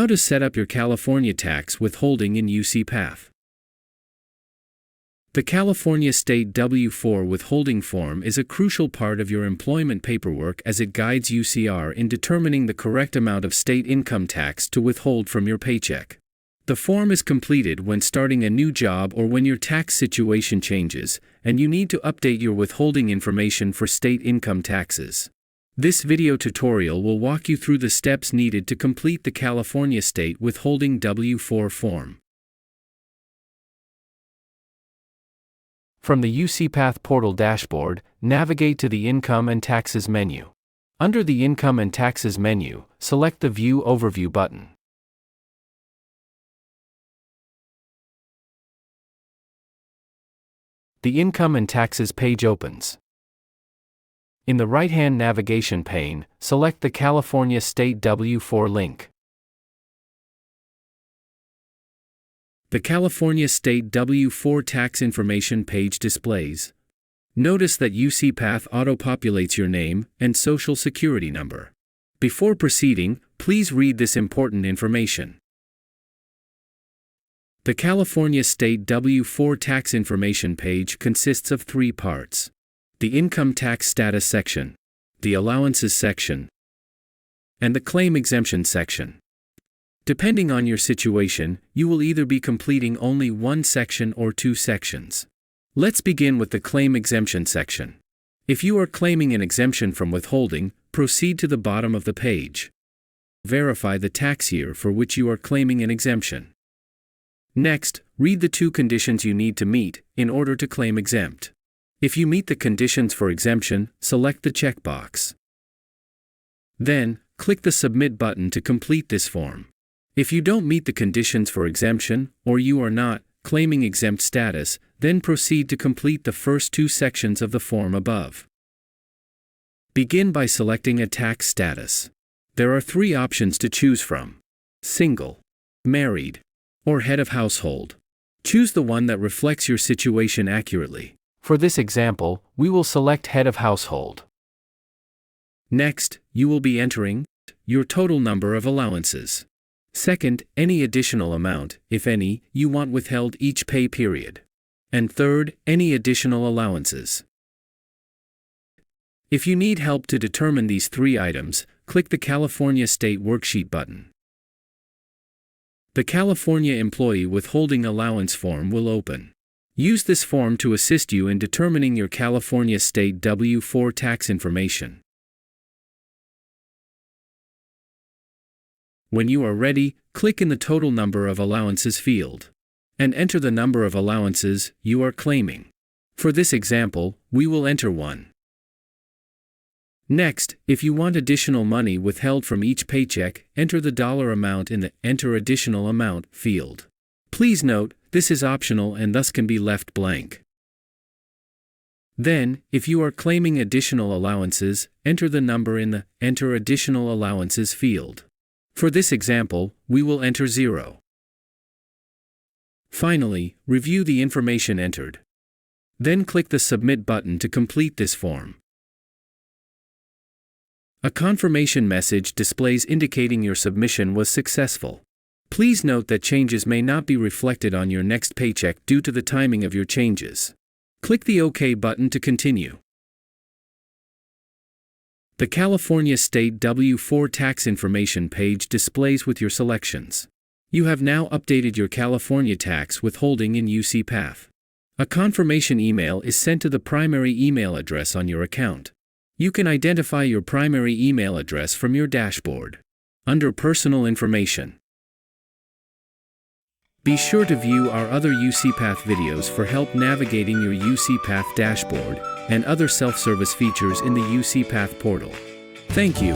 How to set up your California tax withholding in UCPath. The California State W-4 withholding form is a crucial part of your employment paperwork as it guides UCR in determining the correct amount of state income tax to withhold from your paycheck. The form is completed when starting a new job or when your tax situation changes, and you need to update your withholding information for state income taxes. This video tutorial will walk you through the steps needed to complete the California State Withholding W-4 form. From the UCPath portal dashboard, navigate to the Income and Taxes menu. Under the Income and Taxes menu, select the View Overview button. The Income and Taxes page opens. In the right-hand navigation pane, select the California State W-4 link. The California State W-4 tax information page displays. Notice that UCPath auto-populates your name and Social Security number. Before proceeding, please read this important information. The California State W-4 tax information page consists of three parts: the Income Tax Status section, the Allowances section, and the Claim Exemption section. Depending on your situation, you will either be completing only one section or two sections. Let's begin with the Claim Exemption section. If you are claiming an exemption from withholding, proceed to the bottom of the page. Verify the tax year for which you are claiming an exemption. Next, read the two conditions you need to meet in order to claim exempt. If you meet the conditions for exemption, select the checkbox. Then, click the Submit button to complete this form. If you don't meet the conditions for exemption, or you are not claiming exempt status, then proceed to complete the first two sections of the form above. Begin by selecting a tax status. There are three options to choose from: single, married, or head of household. Choose the one that reflects your situation accurately. For this example, we will select head of household. Next, you will be entering your total number of allowances. Second, any additional amount, if any, you want withheld each pay period. And third, any additional allowances. If you need help to determine these three items, click the California State Worksheet button. The California Employee Withholding Allowance form will open. Use this form to assist you in determining your California State W-4 tax information. When you are ready, click in the Total Number of Allowances field and enter the number of allowances you are claiming. For this example, we will enter 1. Next, if you want additional money withheld from each paycheck, enter the dollar amount in the Enter Additional Amount field. Please note, this is optional and thus can be left blank. Then, if you are claiming additional allowances, enter the number in the Enter Additional Allowances field. For this example, we will enter 0. Finally, review the information entered. Then click the Submit button to complete this form. A confirmation message displays indicating your submission was successful. Please note that changes may not be reflected on your next paycheck due to the timing of your changes. Click the OK button to continue. The California State W-4 tax information page displays with your selections. You have now updated your California tax withholding in UCPath. A confirmation email is sent to the primary email address on your account. You can identify your primary email address from your dashboard. Under Personal Information. Be sure to view our other UCPath videos for help navigating your UCPath dashboard and other self-service features in the UCPath portal. Thank you.